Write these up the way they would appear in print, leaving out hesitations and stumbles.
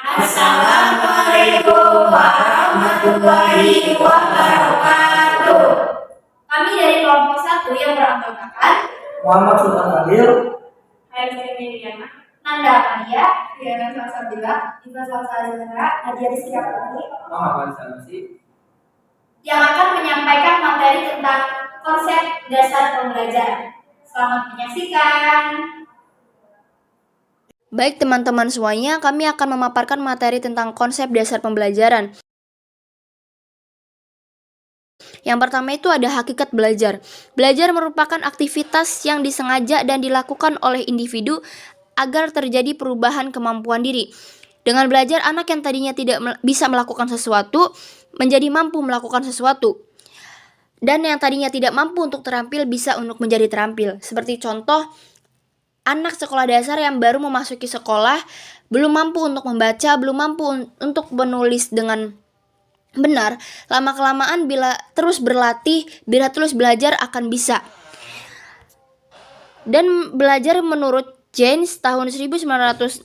Assalamualaikum warahmatullahi wabarakatuh. Kami dari kelompok 1 yang beranggotakan Muhammad Sultan Fadil, Haifaz Miriana, Nanda Amalia, Diana Salsabila, Diva Salsabila, Nadia Rizky Putri, Muhammad Sanusi, yang akan menyampaikan materi tentang konsep dasar pembelajaran. Selamat menyaksikan. Baik teman-teman semuanya, kami akan memaparkan materi tentang konsep dasar pembelajaran. Yang pertama itu ada hakikat belajar. Belajar merupakan aktivitas yang disengaja dan dilakukan oleh individu agar terjadi perubahan kemampuan diri. Dengan belajar, anak yang tadinya tidak bisa melakukan sesuatu menjadi mampu melakukan sesuatu. Dan yang tadinya tidak mampu untuk terampil bisa untuk menjadi terampil. Seperti contoh, anak sekolah dasar yang baru memasuki sekolah belum mampu untuk membaca, belum mampu untuk menulis dengan benar. Lama-kelamaan bila terus berlatih, bila terus belajar akan bisa. Dan belajar menurut James tahun 1984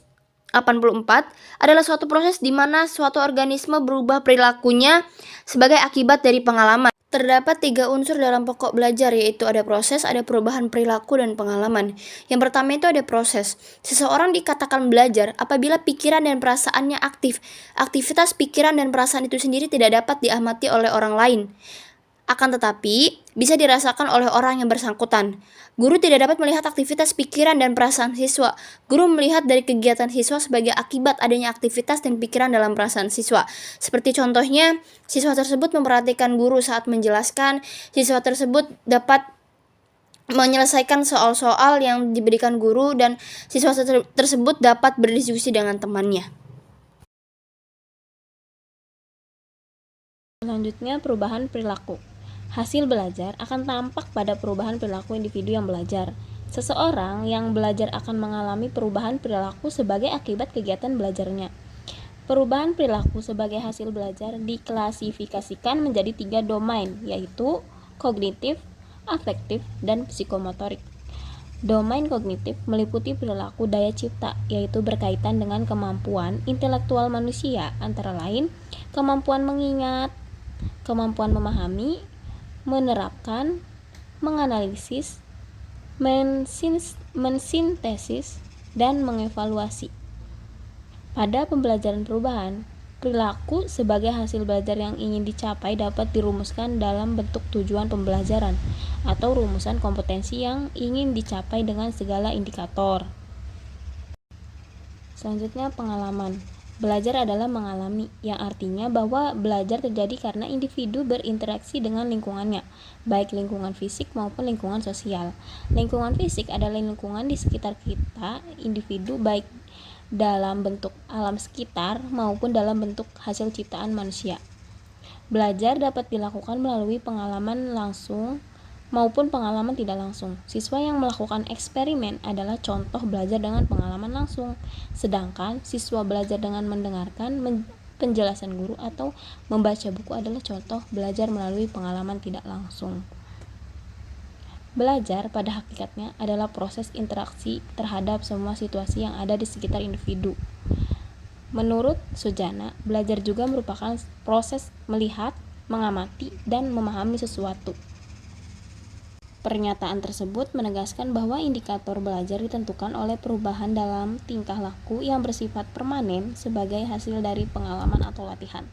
adalah suatu proses di mana suatu organisme berubah perilakunya sebagai akibat dari pengalaman. Terdapat 3 unsur dalam pokok belajar, yaitu ada proses, ada perubahan perilaku, dan pengalaman. Yang pertama itu ada proses. Seseorang dikatakan belajar apabila pikiran dan perasaannya aktif. Aktivitas pikiran dan perasaan itu sendiri tidak dapat diamati oleh orang lain. Akan tetapi, bisa dirasakan oleh orang yang bersangkutan. Guru tidak dapat melihat aktivitas pikiran dan perasaan siswa. Guru melihat dari kegiatan siswa sebagai akibat adanya aktivitas dan pikiran dalam perasaan siswa. Seperti contohnya, siswa tersebut memperhatikan guru saat menjelaskan, siswa tersebut dapat menyelesaikan soal-soal yang diberikan guru, dan siswa tersebut dapat berdiskusi dengan temannya. Selanjutnya, perubahan perilaku. Hasil belajar akan tampak pada perubahan perilaku individu yang belajar. Seseorang yang belajar akan mengalami perubahan perilaku sebagai akibat kegiatan belajarnya. Perubahan perilaku sebagai hasil belajar diklasifikasikan menjadi 3 domain, yaitu kognitif, afektif, dan psikomotorik. Domain kognitif meliputi perilaku daya cipta, yaitu berkaitan dengan kemampuan intelektual manusia, antara lain kemampuan mengingat, kemampuan memahami, menerapkan, menganalisis, mensintesis, dan mengevaluasi. Pada pembelajaran perubahan, perilaku sebagai hasil belajar yang ingin dicapai dapat dirumuskan dalam bentuk tujuan pembelajaran atau rumusan kompetensi yang ingin dicapai dengan segala indikator. Selanjutnya, pengalaman. Belajar adalah mengalami, yang artinya bahwa belajar terjadi karena individu berinteraksi dengan lingkungannya, baik lingkungan fisik maupun lingkungan sosial. Lingkungan fisik adalah lingkungan di sekitar kita, individu, baik dalam bentuk alam sekitar maupun dalam bentuk hasil ciptaan manusia. Belajar dapat dilakukan melalui pengalaman langsung maupun pengalaman tidak langsung. Siswa yang melakukan eksperimen adalah contoh belajar dengan pengalaman langsung, sedangkan siswa belajar dengan mendengarkan penjelasan guru atau membaca buku adalah contoh belajar melalui pengalaman tidak langsung. Belajar pada hakikatnya adalah proses interaksi terhadap semua situasi yang ada di sekitar individu. Menurut Sujana, belajar juga merupakan proses melihat, mengamati, dan memahami sesuatu. Pernyataan tersebut menegaskan bahwa indikator belajar ditentukan oleh perubahan dalam tingkah laku yang bersifat permanen sebagai hasil dari pengalaman atau latihan.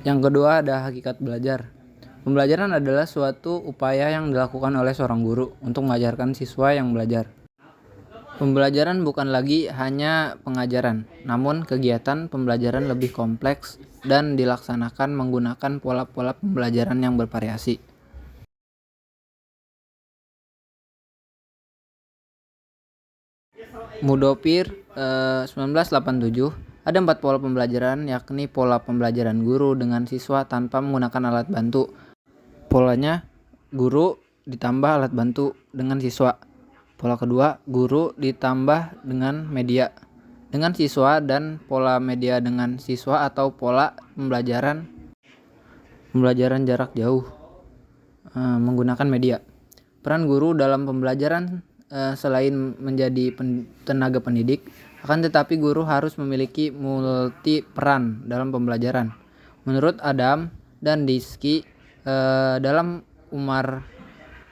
Yang kedua ada hakikat belajar. Pembelajaran adalah suatu upaya yang dilakukan oleh seorang guru untuk mengajarkan siswa yang belajar. Pembelajaran bukan lagi hanya pengajaran, namun kegiatan pembelajaran lebih kompleks dan dilaksanakan menggunakan pola-pola pembelajaran yang bervariasi. Mudofir 1987 ada 4 pola pembelajaran, yakni pola pembelajaran guru dengan siswa tanpa menggunakan alat bantu. Polanya guru ditambah alat bantu dengan siswa. Pola kedua, guru ditambah dengan media dengan siswa, dan pola media dengan siswa atau pola pembelajaran jarak jauh menggunakan media. Peran guru dalam pembelajaran selain menjadi tenaga pendidik, akan tetapi guru harus memiliki multi peran dalam pembelajaran. Menurut Adam dan Diski dalam Umar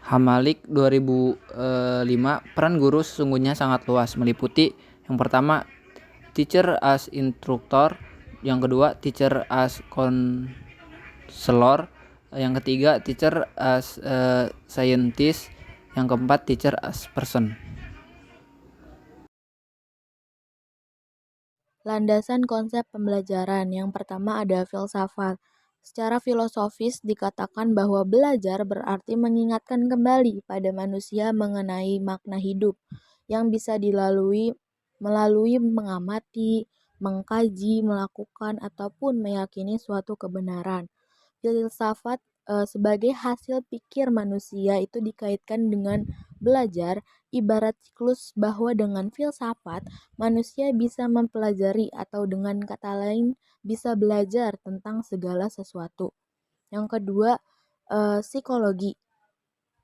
Hamalik 2005, peran guru sesungguhnya sangat luas, meliputi yang pertama teacher as instructor, yang kedua teacher as counselor, yang ketiga teacher as scientist, yang keempat teacher as person. Landasan konsep pembelajaran. Yang pertama ada filsafat. Secara filosofis dikatakan bahwa belajar berarti mengingatkan kembali pada manusia mengenai makna hidup yang bisa dilalui melalui mengamati, mengkaji, melakukan ataupun meyakini suatu kebenaran. Filsafat sebagai hasil pikir manusia itu dikaitkan dengan belajar, ibarat siklus bahwa dengan filsafat manusia bisa mempelajari atau dengan kata lain bisa belajar tentang segala sesuatu. Yang kedua, psikologi.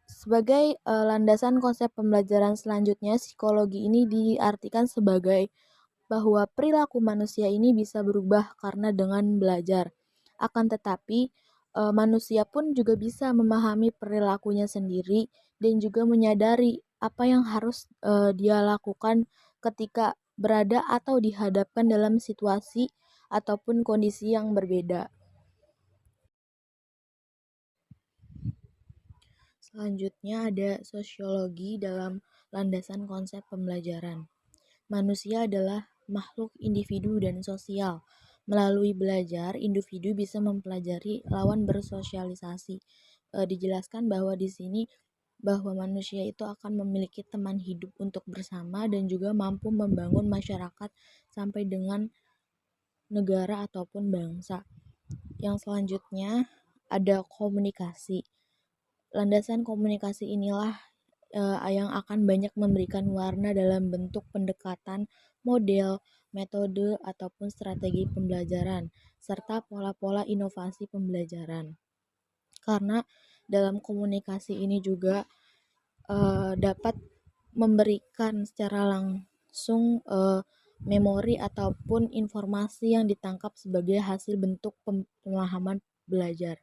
Sebagai landasan konsep pembelajaran selanjutnya, psikologi ini diartikan sebagai bahwa perilaku manusia ini bisa berubah karena dengan belajar. Akan tetapi, manusia pun juga bisa memahami perilakunya sendiri dan juga menyadari apa yang harus dia lakukan ketika berada atau dihadapkan dalam situasi ataupun kondisi yang berbeda. Selanjutnya ada sosiologi dalam landasan konsep pembelajaran. Manusia adalah makhluk individu dan sosial. Melalui belajar, individu bisa mempelajari lawan bersosialisasi. Dijelaskan bahwa di sini bahwa manusia itu akan memiliki teman hidup untuk bersama dan juga mampu membangun masyarakat sampai dengan negara ataupun bangsa. Yang selanjutnya ada komunikasi. Landasan komunikasi inilah yang akan banyak memberikan warna dalam bentuk pendekatan, model, metode, ataupun strategi pembelajaran, serta pola-pola inovasi pembelajaran. Karena dalam komunikasi ini juga dapat memberikan secara langsung memori ataupun informasi yang ditangkap sebagai hasil bentuk pemahaman belajar.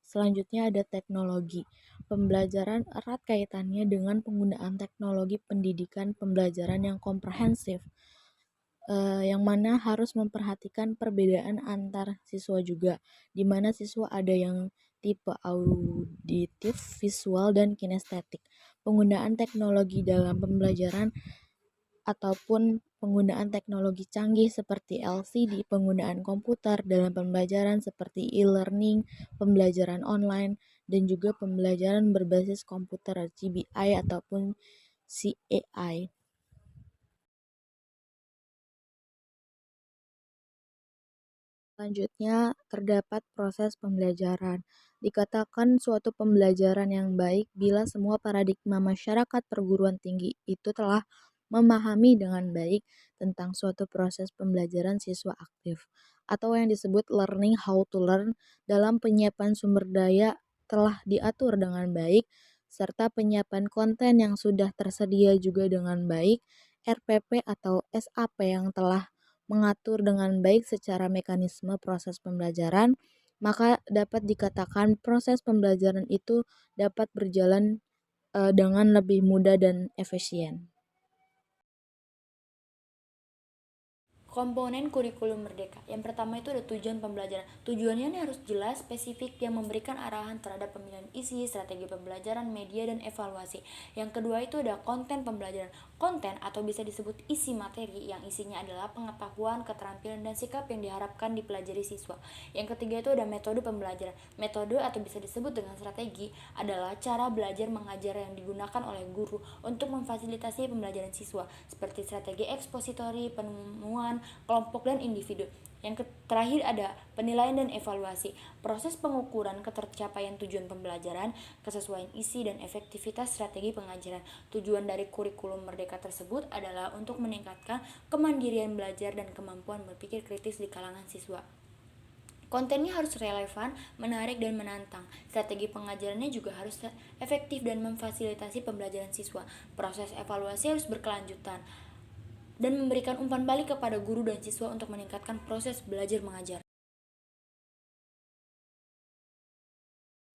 Selanjutnya ada teknologi. Pembelajaran erat kaitannya dengan penggunaan teknologi pendidikan pembelajaran yang komprehensif, yang mana harus memperhatikan perbedaan antar siswa juga, di mana siswa ada yang tipe auditif, visual, dan kinestetik. Penggunaan teknologi dalam pembelajaran ataupun penggunaan teknologi canggih seperti LCD, penggunaan komputer dalam pembelajaran seperti e-learning, pembelajaran online, dan juga pembelajaran berbasis komputer CBI ataupun CAI. Selanjutnya, terdapat proses pembelajaran. Dikatakan suatu pembelajaran yang baik bila semua paradigma masyarakat perguruan tinggi itu telah memahami dengan baik tentang suatu proses pembelajaran siswa aktif, atau yang disebut learning how to learn. Dalam penyiapan sumber daya telah diatur dengan baik, serta penyiapan konten yang sudah tersedia juga dengan baik, RPP atau SAP yang telah mengatur dengan baik secara mekanisme proses pembelajaran, maka dapat dikatakan proses pembelajaran itu dapat berjalan dengan lebih mudah dan efisien. Komponen kurikulum merdeka. Yang pertama itu ada tujuan pembelajaran. Tujuannya ini harus jelas, spesifik, yang memberikan arahan terhadap pemilihan isi, strategi pembelajaran, media, dan evaluasi. Yang kedua itu ada konten pembelajaran. Konten atau bisa disebut isi materi yang isinya adalah pengetahuan, keterampilan, dan sikap yang diharapkan dipelajari siswa. Yang ketiga itu ada metode pembelajaran. Metode atau bisa disebut dengan strategi adalah cara belajar mengajar yang digunakan oleh guru untuk memfasilitasi pembelajaran siswa, seperti strategi ekspositori, penemuan, kelompok, dan individu. Yang terakhir ada penilaian dan evaluasi. Proses pengukuran ketercapaian tujuan pembelajaran, kesesuaian isi, dan efektivitas strategi pengajaran. Tujuan dari kurikulum merdeka tersebut adalah untuk meningkatkan kemandirian belajar dan kemampuan berpikir kritis di kalangan siswa. Kontennya harus relevan, menarik, dan menantang. Strategi pengajarannya juga harus efektif dan memfasilitasi pembelajaran siswa. Proses evaluasi harus berkelanjutan dan memberikan umpan balik kepada guru dan siswa untuk meningkatkan proses belajar mengajar.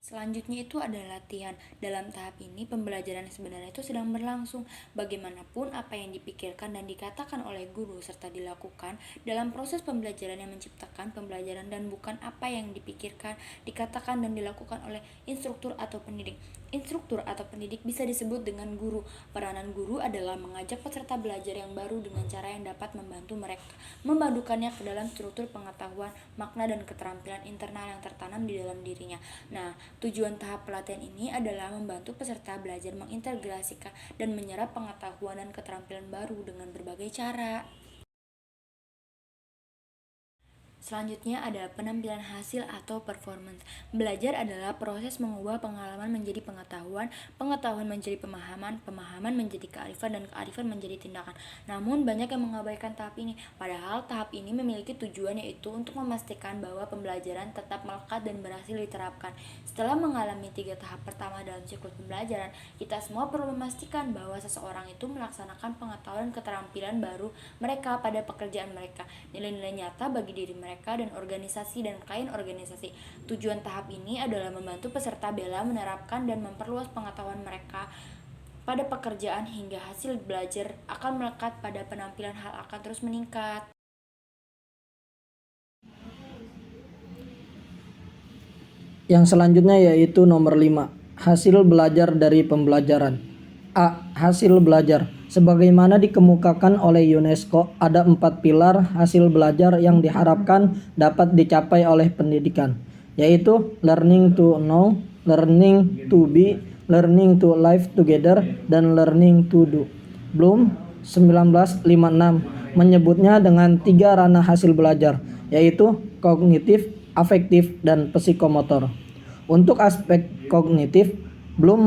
Selanjutnya itu adalah latihan. Dalam tahap ini, pembelajaran sebenarnya itu sedang berlangsung. Bagaimanapun apa yang dipikirkan dan dikatakan oleh guru serta dilakukan dalam proses pembelajaran yang menciptakan pembelajaran dan bukan apa yang dipikirkan, dikatakan dan dilakukan oleh instruktur atau pendidik. Instruktur atau pendidik bisa disebut dengan guru. Peranan guru adalah mengajak peserta belajar yang baru dengan cara yang dapat membantu mereka, membadukannya ke dalam struktur pengetahuan, makna dan keterampilan internal yang tertanam di dalam dirinya. Nah, tujuan tahap pelatihan ini adalah membantu peserta belajar mengintegrasikan dan menyerap pengetahuan dan keterampilan baru dengan berbagai cara. Selanjutnya ada penampilan hasil atau performance. Belajar adalah proses mengubah pengalaman menjadi pengetahuan, pengetahuan menjadi pemahaman, pemahaman menjadi kearifan, dan kearifan menjadi tindakan. Namun banyak yang mengabaikan tahap ini, padahal tahap ini memiliki tujuan yaitu untuk memastikan bahwa pembelajaran tetap melekat dan berhasil diterapkan. Setelah mengalami 3 tahap pertama dalam siklus pembelajaran, kita semua perlu memastikan bahwa seseorang itu melaksanakan pengetahuan dan keterampilan baru mereka pada pekerjaan mereka, nilai-nilai nyata bagi diri mereka dan organisasi dan klien organisasi. Tujuan tahap ini adalah membantu peserta bela menerapkan dan memperluas pengetahuan mereka pada pekerjaan hingga hasil belajar akan melekat pada penampilan hal akan terus meningkat. Yang selanjutnya yaitu nomor 5, hasil belajar dari pembelajaran. A. Hasil belajar. Sebagaimana dikemukakan oleh UNESCO, ada 4 pilar hasil belajar yang diharapkan dapat dicapai oleh pendidikan, yaitu learning to know, learning to be, learning to live together, dan learning to do. Bloom 1956 menyebutnya dengan 3 ranah hasil belajar, yaitu kognitif, afektif, dan psikomotor. Untuk aspek kognitif, Bloom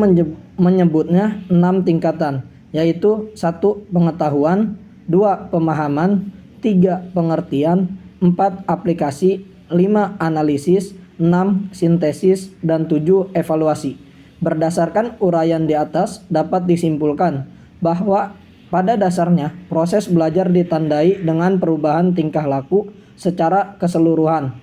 menyebutnya 6 tingkatan, yaitu 1. Pengetahuan, 2. Pemahaman, 3. Pengertian, 4. Aplikasi, 5. Analisis, 6. Sintesis, dan 7. Evaluasi. Berdasarkan uraian di atas, dapat disimpulkan bahwa pada dasarnya proses belajar ditandai dengan perubahan tingkah laku secara keseluruhan,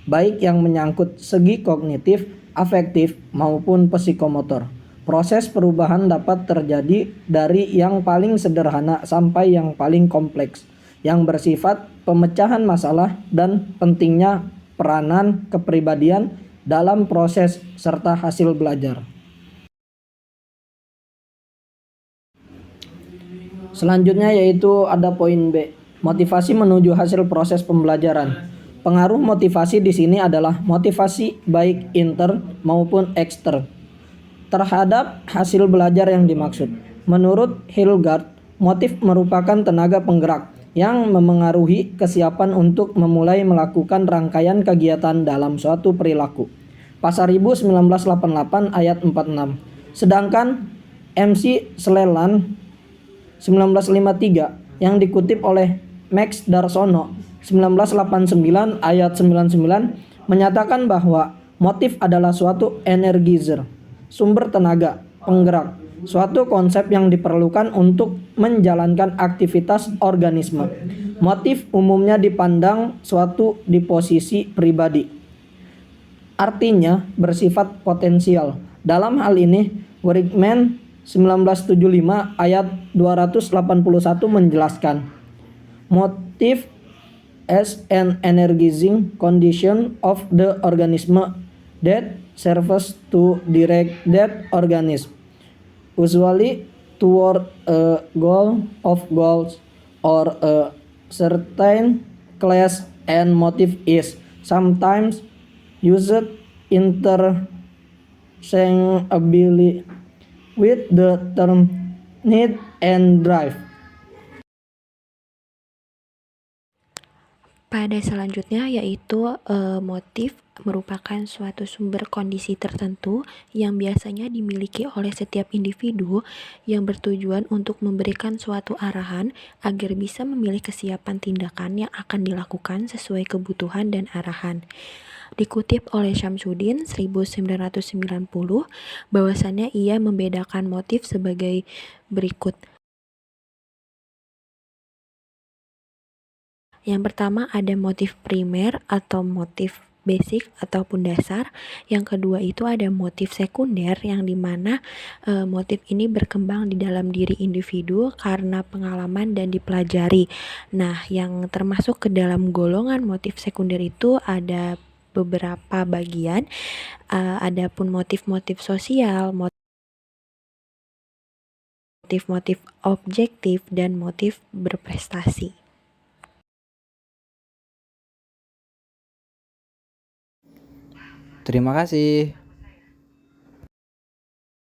baik yang menyangkut segi kognitif, afektif, maupun psikomotor. Proses perubahan dapat terjadi dari yang paling sederhana sampai yang paling kompleks, yang bersifat pemecahan masalah dan pentingnya peranan kepribadian dalam proses serta hasil belajar. Selanjutnya yaitu ada poin B, motivasi menuju hasil proses pembelajaran. Pengaruh motivasi di sini adalah motivasi baik intern maupun ekstern terhadap hasil belajar yang dimaksud. Menurut Hildegard, motif merupakan tenaga penggerak yang memengaruhi kesiapan untuk memulai melakukan rangkaian kegiatan dalam suatu perilaku. Pasaribu 1988 ayat 46. Sedangkan MC Seleland 1953 yang dikutip oleh Max Darsono 1989 ayat 99 menyatakan bahwa motif adalah suatu energizer, sumber tenaga, penggerak, suatu konsep yang diperlukan untuk menjalankan aktivitas organisme. Motif umumnya dipandang suatu di posisi pribadi, artinya bersifat potensial. Dalam hal ini, Wigman 1975 ayat 281 menjelaskan, motif as an energizing condition of the organism that serves to direct that organism, usually toward a goal of goals or a certain class, and motive is sometimes used interchangeably with the term need and drive. Pada selanjutnya yaitu motif merupakan suatu sumber kondisi tertentu yang biasanya dimiliki oleh setiap individu yang bertujuan untuk memberikan suatu arahan agar bisa memilih kesiapan tindakan yang akan dilakukan sesuai kebutuhan dan arahan. Dikutip oleh Syamsuddin 1990, bahwasannya ia membedakan motif sebagai berikut. Yang pertama ada motif primer atau motif basic ataupun dasar. Yang kedua itu ada motif sekunder yang dimana motif ini berkembang di dalam diri individu karena pengalaman dan dipelajari. Nah, yang termasuk ke dalam golongan motif sekunder itu ada beberapa bagian, adapun motif-motif sosial, motif-motif objektif, dan motif berprestasi. Terima kasih.